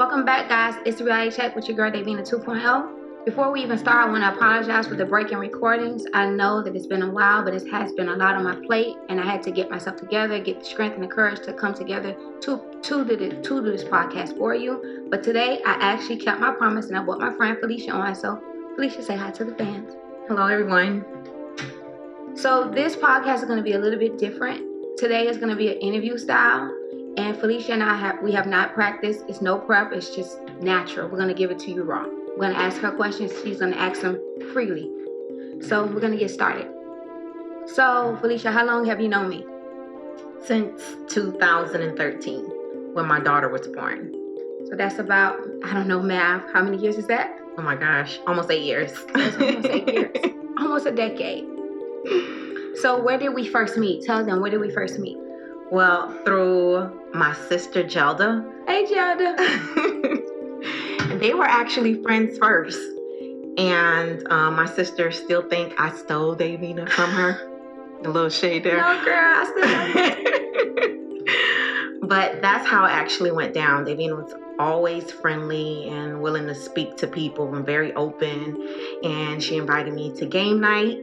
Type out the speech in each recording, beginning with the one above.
Welcome back, guys. It's the Reality Check with your girl, Davina 2.0. Before we even start, I want to apologize for the break in recordings. I know that it's been a while, but it has been a lot on my plate, and I had to get myself together, get the strength and the courage to come together to do this podcast for you. But today, I actually kept my promise, and I brought my friend Felicia on. So, Felicia, say hi to the fans. Hello, everyone. So, this podcast is going to be a little bit different. Today is going to be an interview style. And Felicia and I have not practiced. It's no prep. It's just natural. We're going to give it to you raw. We're going to ask her questions. She's going to ask them freely. So we're going to get started. So, Felicia, how long have you known me? Since 2013, when my daughter was born. So that's about, I don't know math. How many years is that? Oh my gosh, almost 8 years. That's almost 8 years. Almost a decade. So where did we first meet? Tell them, where did we first meet? Well, through my sister Jelda. Hey, Jelda. They were actually friends first. And my sister still think I stole Davina from her. A little shade there. No, girl, I still love you. But that's how it actually went down. Davina was always friendly and willing to speak to people and very open. And she invited me to game night.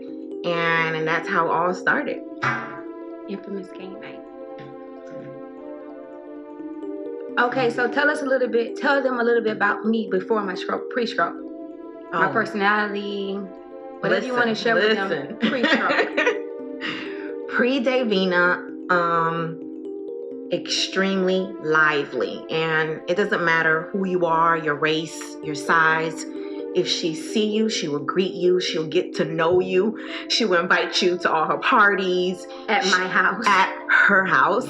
And that's how it all started. Infamous game night. Okay, so tell them a little bit about me before my stroke, pre-stroke. My personality, whatever you want to share with them pre-stroke. Pre-Davina, extremely lively. And it doesn't matter who you are, your race, your size. If she see you, she will greet you. She'll get to know you. She will invite you to all her parties. At my house. At her house.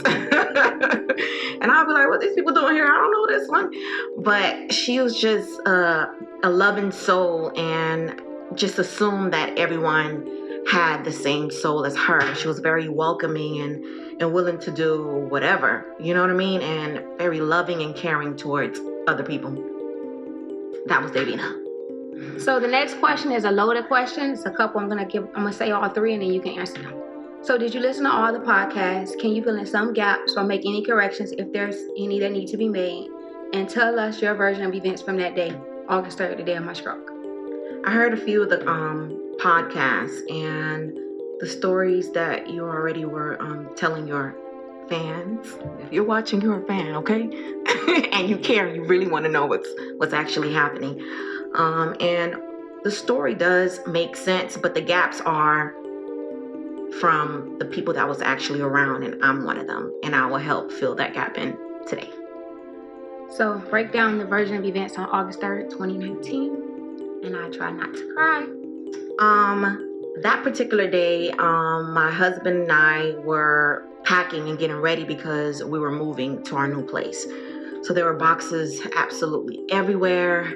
And I'll be like, what are these people doing here? I don't know this one. But she was just a loving soul and just assumed that everyone had the same soul as her. She was very welcoming and willing to do whatever. You know what I mean? And very loving and caring towards other people. That was Davina. So the next question is a loaded question. It's a couple I'm gonna say all three and then you can answer them. So did you listen to all the podcasts? Can you fill in some gaps or make any corrections if there's any that need to be made? And tell us your version of events from that day, August 3rd, the day of my stroke. I heard a few of the podcasts and the stories that you already were telling your fans. If you're watching, you're a fan, okay? And you care, you really want to know what's actually happening. And the story does make sense, but the gaps are from the people that was actually around, and I'm one of them, and I will help fill that gap in today. So break down the version of events on August 3rd, 2019, and I try not to cry. That particular day, my husband and I were packing and getting ready because we were moving to our new place. So there were boxes absolutely everywhere.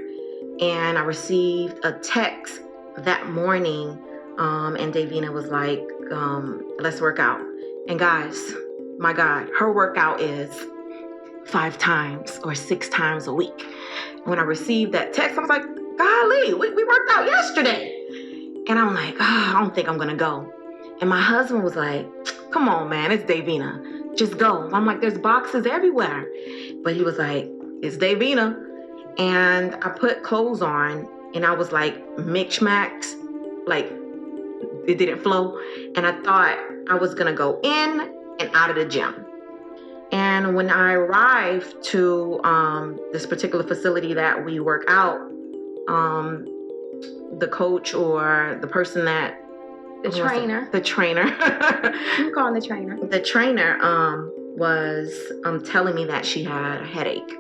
And I received a text that morning, and Davina was like, let's work out. And guys, my God, her workout is 5 times or 6 times a week. When I received that text, I was like, golly, we worked out yesterday. And I'm like, I don't think I'm going to go. And my husband was like, come on, man, it's Davina. Just go. I'm like, there's boxes everywhere. But he was like, it's Davina. And I put clothes on and I was like mix-max, like it didn't flow. And I thought I was going to go in and out of the gym. And when I arrived to this particular facility that we work out, the coach or the person that... The trainer. You call him the trainer. The trainer was telling me that she had a headache.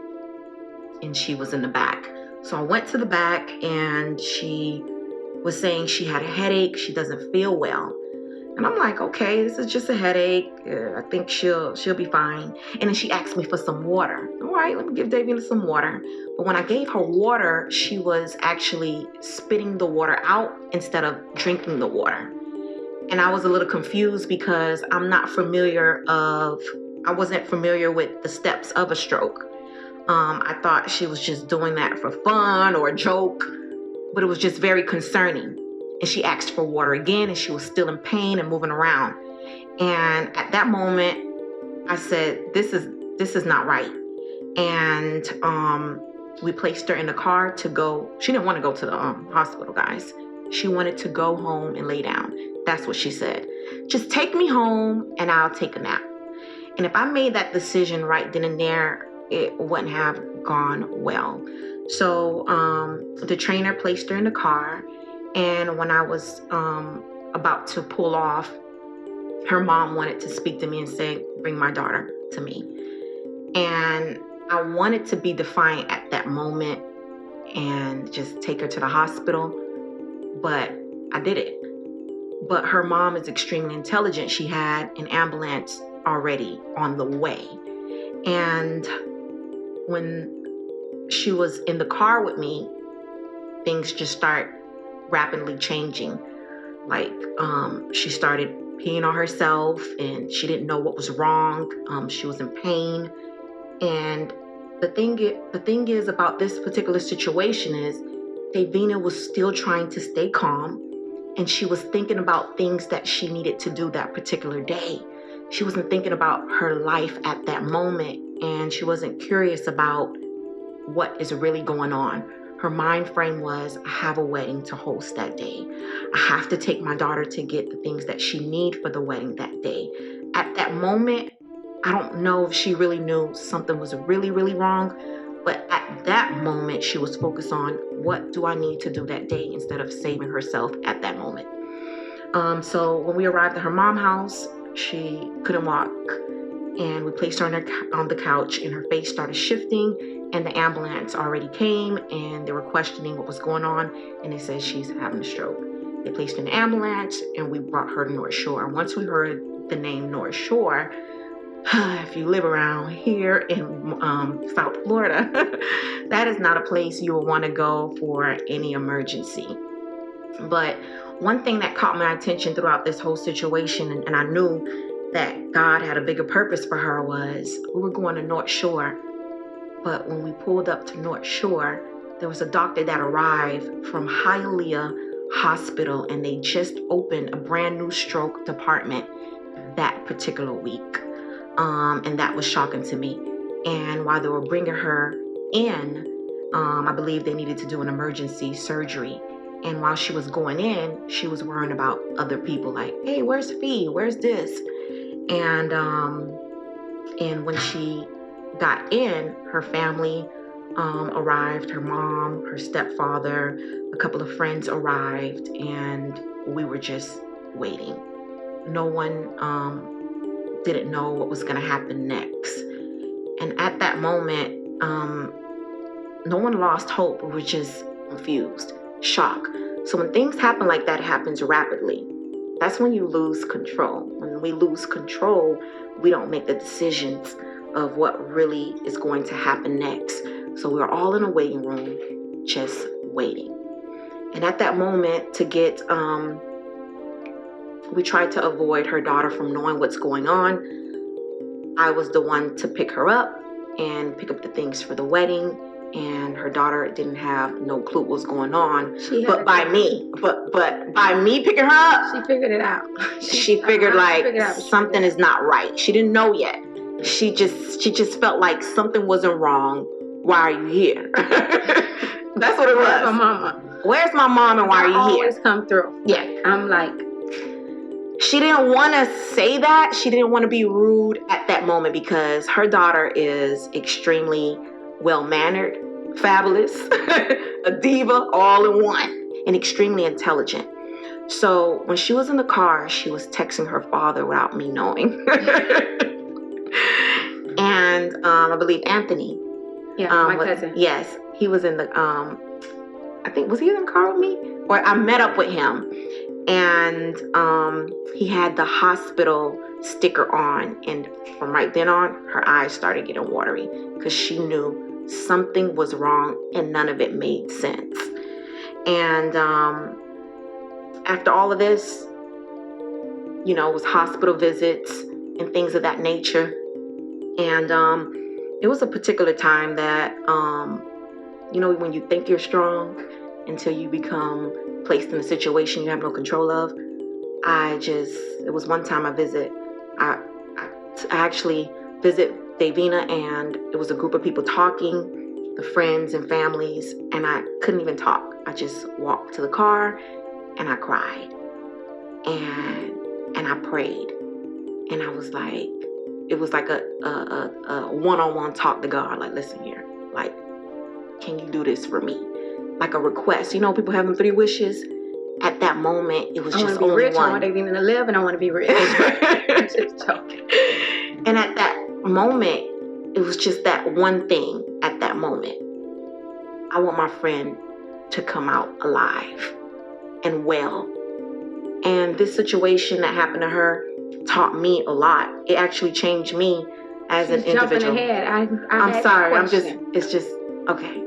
And she was in the back. So I went to the back and she was saying she had a headache. She doesn't feel well. And I'm like, okay, this is just a headache. I think she'll be fine. And then she asked me for some water. All right, let me give Davina some water. But when I gave her water, she was actually spitting the water out instead of drinking the water. And I was a little confused because I wasn't familiar with the steps of a stroke. I thought she was just doing that for fun or a joke, but it was just very concerning. And she asked for water again, and she was still in pain and moving around. And at that moment, I said, this is not right. And we placed her in the car to go. She didn't want to go to the hospital, guys. She wanted to go home and lay down. That's what she said. Just take me home and I'll take a nap. And if I made that decision right then and there, it wouldn't have gone well. So the trainer placed her in the car. And when I was about to pull off, her mom wanted to speak to me and say, bring my daughter to me. And I wanted to be defiant at that moment and just take her to the hospital, but I did it. But her mom is extremely intelligent. She had an ambulance already on the way. And when she was in the car with me, things just start rapidly changing. Like she started peeing on herself and she didn't know what was wrong. She was in pain. And the thing is about this particular situation is Davina was still trying to stay calm, and she was thinking about things that she needed to do that particular day. She wasn't thinking about her life at that moment, and she wasn't curious about what is really going on. Her mind frame was, I have a wedding to host that day. I have to take my daughter to get the things that she needs for the wedding that day. At that moment, I don't know if she really knew something was really, really wrong, but at that moment, she was focused on what do I need to do that day instead of saving herself at that moment. So when we arrived at her mom's house, she couldn't walk, and we placed her on the couch, and her face started shifting, and the ambulance already came, and they were questioning what was going on, and they said she's having a stroke. They placed her in the ambulance, and we brought her to North Shore. And once we heard the name North Shore, if you live around here in South Florida, that is not a place you will want to go for any emergency. But one thing that caught my attention throughout this whole situation, and I knew that God had a bigger purpose for her, was we were going to North Shore. But when we pulled up to North Shore, there was a doctor that arrived from Hialeah Hospital, and they just opened a brand new stroke department that particular week. And that was shocking to me. And while they were bringing her in, I believe they needed to do an emergency surgery. And while she was going in, she was worrying about other people, like, hey, where's Fee? Where's this? And when she got in, her family arrived, her mom, her stepfather, a couple of friends arrived, and we were just waiting. No one didn't know what was going to happen next. And at that moment, no one lost hope. We were just confused, shocked. So when things happen like that, it happens rapidly. That's when you lose control. When we lose control, we don't make the decisions of what really is going to happen next. So we're all in a waiting room, just waiting. And at that moment, we tried to avoid her daughter from knowing what's going on. I was the one to pick her up and pick up the things for the wedding. And her daughter didn't have no clue what was going on. But by me picking her up, she figured it out. She figured something is not right. She didn't know yet. She just felt like something wasn't wrong. Why are you here? That's what it was. Where's my mama? Where's my mom and why are you here? Always come through. Yeah. I'm like, she didn't want to say that. She didn't want to be rude at that moment because her daughter is extremely well-mannered, fabulous, a diva, all in one, and extremely intelligent. So when she was in the car, she was texting her father without me knowing. And I believe Anthony. Yeah, my cousin. Yes, he was in the, I think, was he in the car with me? Or I met up with him. And he had the hospital sticker on. And from right then on, her eyes started getting watery because she knew something was wrong and none of it made sense. And after all of this, it was hospital visits and things of that nature. And it was a particular time that, when you think you're strong until you become placed in a situation you have no control of. It was one time I actually visit Davina, and it was a group of people talking, the friends and families, and I couldn't even talk. I just walked to the car and I cried and I prayed, and I was like, it was like a one-on-one talk to God, like, listen here, like, can you do this for me? Like a request. You know, people have them 3 wishes. At that moment, it was just only rich, one. I want Davina to live, and I want to be rich. I'm just joking. And at that moment, it was just that one thing. At that moment, I want my friend to come out alive and well. And this situation that happened to her taught me a lot. It actually changed me as an individual. Jumping ahead. I'm sorry. It's just okay.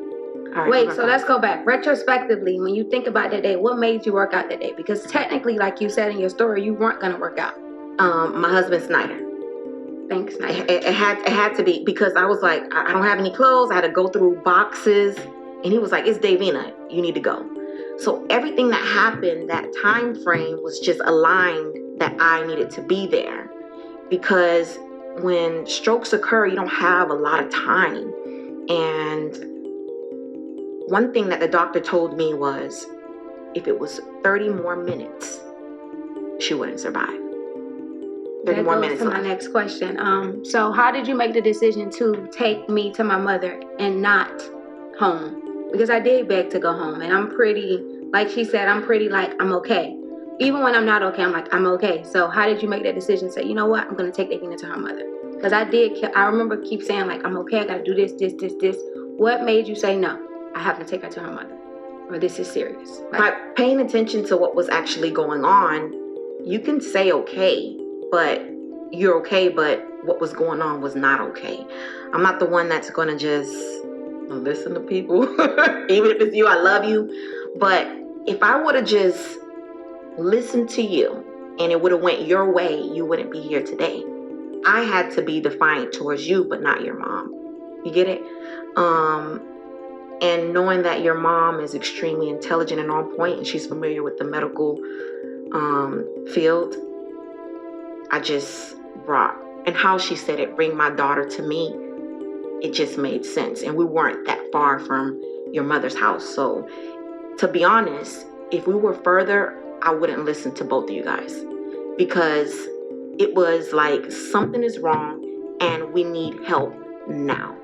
All right, wait, so let's go back. Retrospectively, when you think about that day, what made you work out that day? Because technically, like you said in your story, you weren't going to work out. My husband, Snyder. Thanks, Snyder. It had to be, because I was like, I don't have any clothes. I had to go through boxes. And he was like, it's Davina. You need to go. So everything that happened, that time frame was just aligned that I needed to be there. Because when strokes occur, you don't have a lot of time. And one thing that the doctor told me was, if it was 30 more minutes, she wouldn't survive. 30 more minutes left. My next question. So how did you make the decision to take me to my mother and not home? Because I did beg to go home, and I'm pretty, like she said, I'm okay. Even when I'm not okay, I'm like, I'm okay. So how did you make that decision? Say, you know what? I'm going to take Davina to her mother. Because I remember keep saying, like, I'm okay. I got to do this. What made you say, no, I have to take her to her mother? Or this is serious? By paying attention to what was actually going on, you can say okay, but you're okay, but what was going on was not okay. I'm not the one that's going to just listen to people. Even if it's you, I love you. But if I would have just listened to you and it would have went your way, you wouldn't be here today. I had to be defiant towards you, but not your mom. You get it? And knowing that your mom is extremely intelligent and on point, and she's familiar with the medical field, I just brought, and how she said it, bring my daughter to me, it just made sense. And we weren't that far from your mother's house. So to be honest, if we were further, I wouldn't listen to both of you guys, because it was like, something is wrong and we need help now.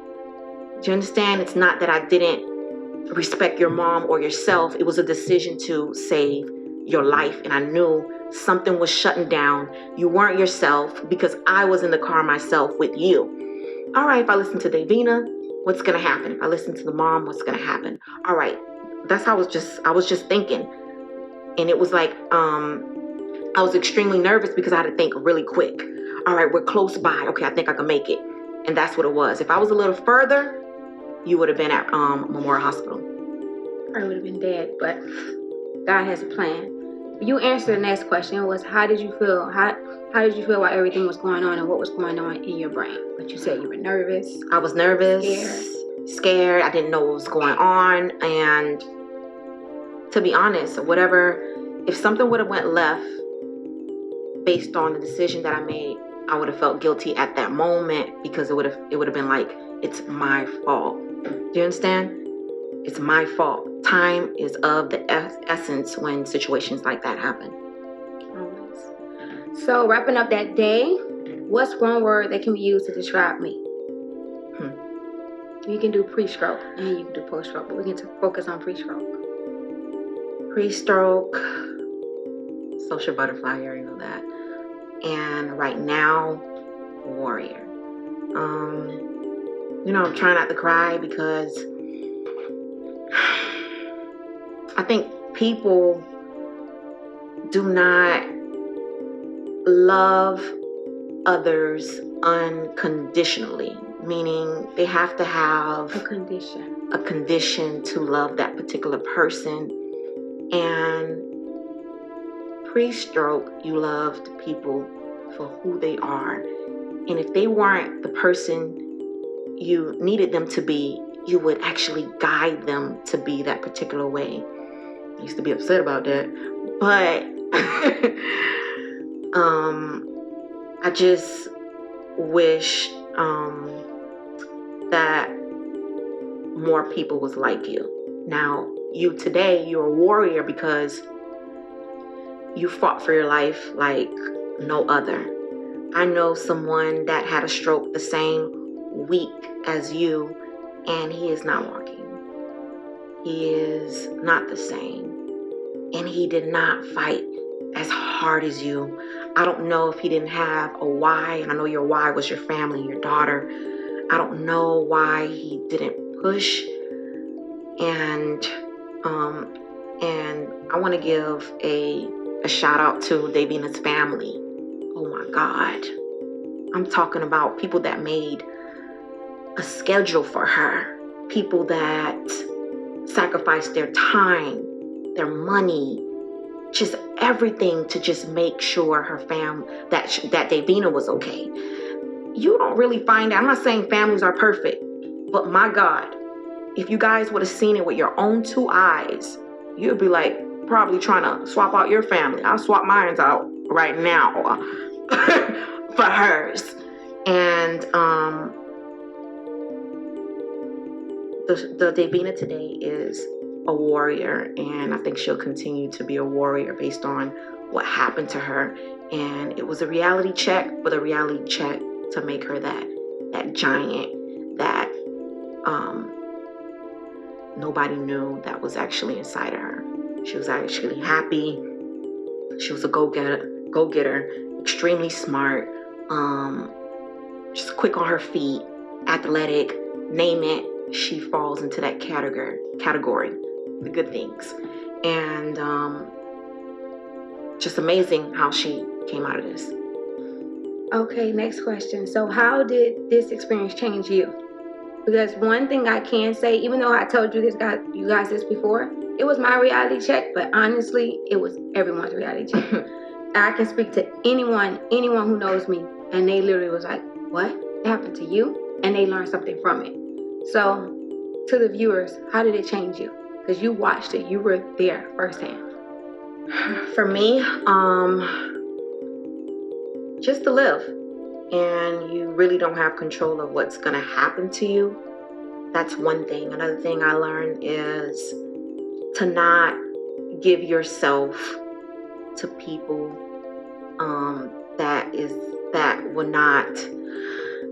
Do you understand? It's not that I didn't respect your mom or yourself. It was a decision to save your life. And I knew something was shutting down. You weren't yourself, because I was in the car myself with you. All right, if I listen to Davina, what's going to happen? If I listen to the mom, what's going to happen? All right. That's how I was just thinking. And it was like, I was extremely nervous because I had to think really quick. All right, we're close by. Okay, I think I can make it. And that's what it was. If I was a little further, you would have been at Memorial Hospital. I would have been dead, but God has a plan. You answered the next question, was how did you feel? How did you feel while everything was going on and what was going on in your brain? But you said you were nervous. I was nervous, scared. I didn't know what was going on. And to be honest, if something would have went left based on the decision that I made, I would have felt guilty at that moment, because it would have been like, it's my fault. Do you understand? It's my fault. Time is of the essence when situations like that happen. Always. So wrapping up that day, what's one word that can be used to describe me? You can do pre-stroke and you can do post-stroke, but we can focus on pre-stroke. Pre-stroke, social butterfly, you already know that. And right now, warrior. I'm trying not to cry, because I think people do not love others unconditionally, meaning they have to have a condition to love that particular person. And pre-stroke, you loved people for who they are. And if they weren't the person you needed them to be, you would actually guide them to be that particular way. I used to be upset about that. But I just wish that more people was like you. Now, you today, you're a warrior because you fought for your life like no other. I know someone that had a stroke the same week as you, and he is not walking. He is not the same. And he did not fight as hard as you. I don't know if he didn't have a why, and I know your why was your family, your daughter. I don't know why he didn't push. And I want to give a shout out to DAVINA'S family. Oh my God. I'm talking about people that made a schedule for her. People that sacrificed their time, their money, just everything to just make sure her that Davina was okay. You don't really find out. I'm not saying families are perfect, but my God, if you guys would have seen it with your own two eyes, you'd be like probably trying to swap out your family. I'll swap mine out right now for hers. And the Davina today is a warrior, and I think she'll continue to be a warrior based on what happened to her. And it was a reality check, but a reality check to make her that giant that nobody knew that was actually inside of her. She was actually happy. She was a go-getter, extremely smart, just quick on her feet, athletic, name it. She falls into that category, the good things. And just amazing how she came out of this. Okay, next question. So how did this experience change you? Because one thing I can say, even though I told you guys this before, it was my reality check, but honestly, it was everyone's reality check. I can speak to anyone who knows me, and they literally was like, what? It happened to you? And they learned something from it. So, to the viewers, how did it change you? Because you watched it, you were there firsthand. For me, just to live. And you really don't have control of what's going to happen to you. That's one thing. Another thing I learned is to not give yourself to people that would not,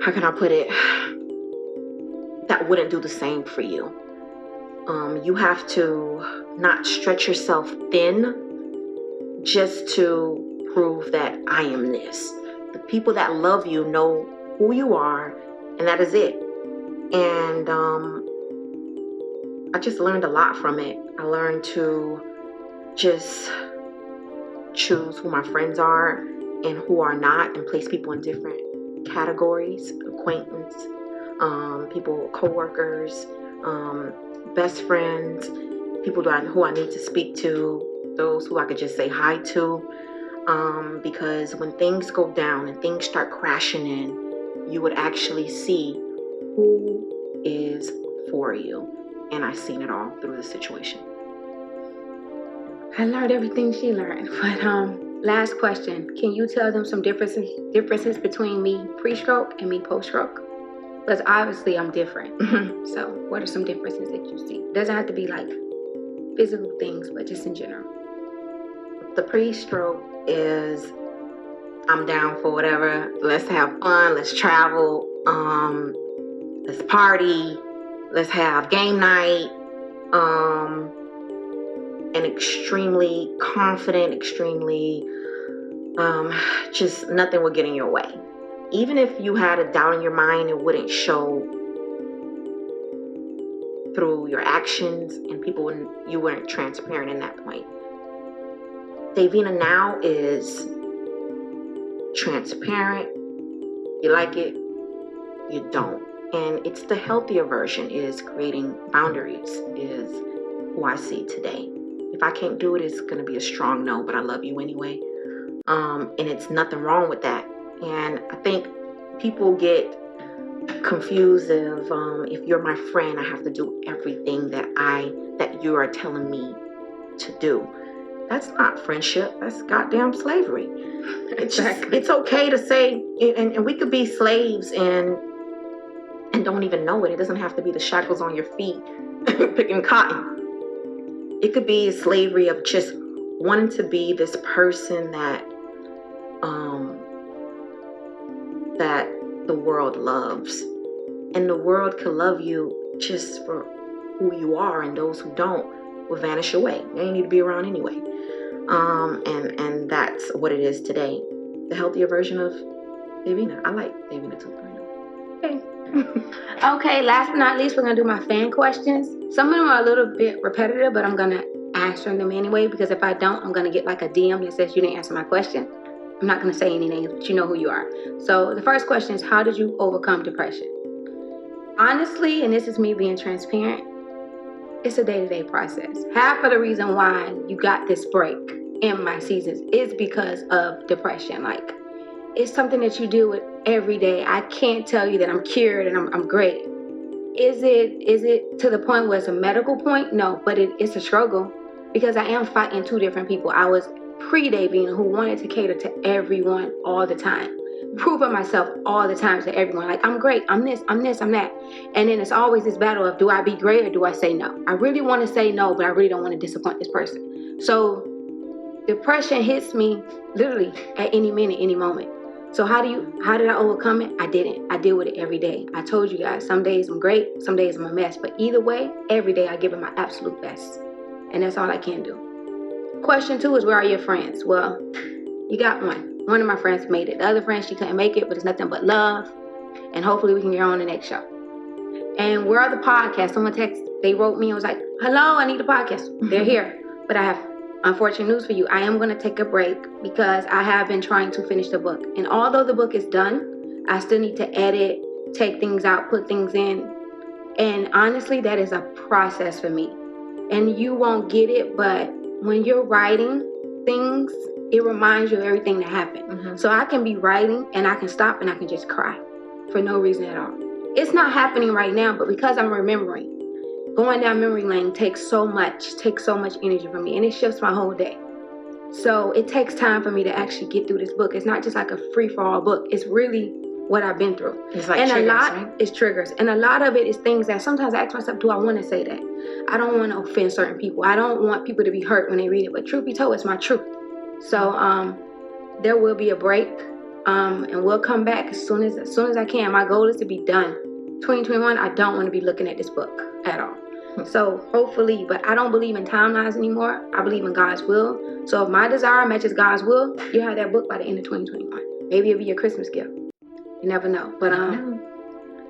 how can I put it, that wouldn't do the same for you. You have to not stretch yourself thin just to prove that I am this. The people that love you know who you are, and that is it. And I just learned a lot from it. I learned to just choose who my friends are and who are not, and place people in different categories: acquaintance, people, co-workers, best friends, people who I need to speak to, those who I could just say hi to. Because when things go down and things start crashing in, you would actually see who is for you. And I've seen it all through the situation. I learned everything she learned. But last question. Can you tell them some differences between me pre-stroke and me post-stroke? Because obviously I'm different. So what are some differences that you see? It doesn't have to be like physical things, but just in general. The pre-stroke is, I'm down for whatever. Let's have fun. Let's travel. Let's party. Let's have game night. And extremely confident, extremely, just nothing would get in your way. Even if you had a doubt in your mind, it wouldn't show through your actions, and you weren't transparent in that point. Davina now is transparent. You like it, you don't. And it's the healthier version, is creating boundaries, is who I see today. If I can't do it, it's going to be a strong no, but I love you anyway. And it's nothing wrong with that. And I think people get confused if you're my friend, I have to do everything that you are telling me to do. That's not friendship. That's goddamn slavery. It's okay to say, and we could be slaves and and don't even know it. It doesn't have to be the shackles on your feet picking cotton. It could be slavery of just wanting to be this person that the world loves. And the world can love you just for who you are, and those who don't will vanish away. They ain't need to be around anyway. And that's what it is today. The healthier version of Davina. I like Davina 2.0. Okay. Okay, last but not least, we're going to do my fan questions. Some of them are a little bit repetitive, but I'm going to answer them anyway, because if I don't, I'm going to get like a DM that says you didn't answer my question. I'm not going to say any names, but you know who you are. So the first question is, how did you overcome depression? Honestly, and this is me being transparent, it's a day-to-day process. Half of the reason why you got this break in my seasons is because of depression. Like, it's something that you deal with every day. I can't tell you that I'm cured and I'm great. Is it to the point where it's a medical point? No, but it's a struggle, because I am fighting two different people. I was pre-Davina who wanted to cater to everyone all the time, proving myself all the time to everyone. Like, I'm great, I'm this, I'm that. And then it's always this battle of, do I be great or do I say no? I really want to say no, but I really don't want to disappoint this person. So depression hits me literally at any minute, any moment. So how did I overcome it? I didn't. I deal with it every day. I told you guys, some days I'm great, some days I'm a mess. But either way, every day I give it my absolute best. And that's all I can do. Question 2 is, where are your friends? Well, you got one. One of my friends made it. The other friend, she couldn't make it, but it's nothing but love. And hopefully we can get on the next show. And where are the podcasts? Someone texted, they wrote me and was like, hello, I need a podcast. They're here. But I have unfortunate news for you. I am going to take a break because I have been trying to finish the book. And although the book is done, I still need to edit, take things out, put things in. And honestly, that is a process for me. And you won't get it, but when you're writing things, it reminds you of everything that happened. Mm-hmm. So I can be writing and I can stop and I can just cry for no reason at all. It's not happening right now, but because I'm remembering, going down memory lane takes so much energy from me, and it shifts my whole day. So it takes time for me to actually get through this book. It's not just like a free-for-all book. It's really what I've been through. It's like and triggers, a lot right? is triggers. And a lot of it is things that sometimes I ask myself, do I want to say that? I don't want to offend certain people. I don't want people to be hurt when they read it. But truth be told, it's my truth. So there will be a break. And we'll come back as soon as I can. My goal is to be done. 2021, I don't want to be looking at this book at all. So hopefully, but I don't believe in timelines anymore. I believe in God's will. So if my desire matches God's will, you'll have that book by the end of 2021. Maybe it'll be your Christmas gift. You never know. But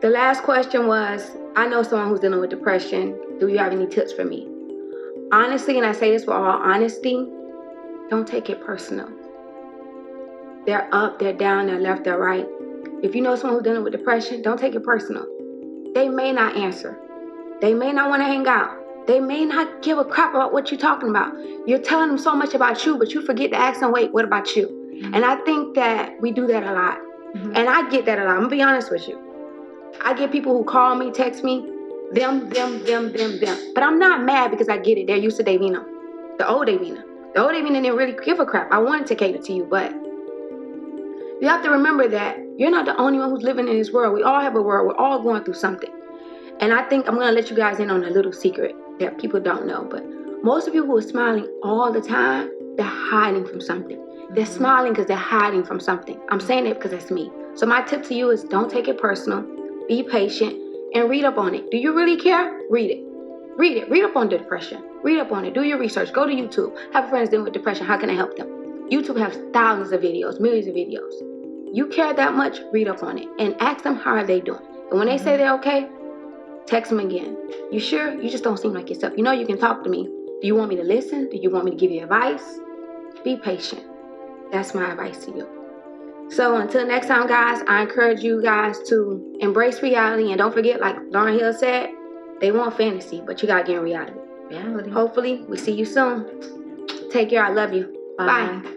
the last question was, I know someone who's dealing with depression. Do you have any tips for me? Honestly, and I say this for all honesty, don't take it personal. They're up, they're down, they're left, they're right. If you know someone who's dealing with depression, don't take it personal. They may not answer. They may not want to hang out. They may not give a crap about what you're talking about. You're telling them so much about you, but you forget to ask them, wait, what about you? Mm-hmm. And I think that we do that a lot. Mm-hmm. And I get that a lot. I'm going to be honest with you. I get people who call me, text me, them. But I'm not mad because I get it. They're used to Davina. The old Davina. The old Davina didn't really give a crap. I wanted to cater to you, but you have to remember that you're not the only one who's living in this world. We all have a world. We're all going through something. And I think I'm going to let you guys in on a little secret that people don't know. But most of you who are smiling all the time, they're hiding from something. Mm-hmm. They're smiling because they're hiding from something. I'm saying it because that's me. So my tip to you is don't take it personal. Be patient and read up on it. Do you really care? Read it. Read it. Read up on depression. Read up on it. Do your research. Go to YouTube. Have friends dealing with depression. How can I help them? YouTube has thousands of videos, millions of videos. You care that much? Read up on it. And ask them, how are they doing? And when they say they're okay, text them again. You sure? You just don't seem like yourself. You know you can talk to me. Do you want me to listen? Do you want me to give you advice? Be patient. That's my advice to you. So until next time, guys, I encourage you guys to embrace reality. And don't forget, like Lauryn Hill said, they want fantasy, but you got to get in reality. Reality. Hopefully, we see you soon. Take care. I love you. Bye. Bye.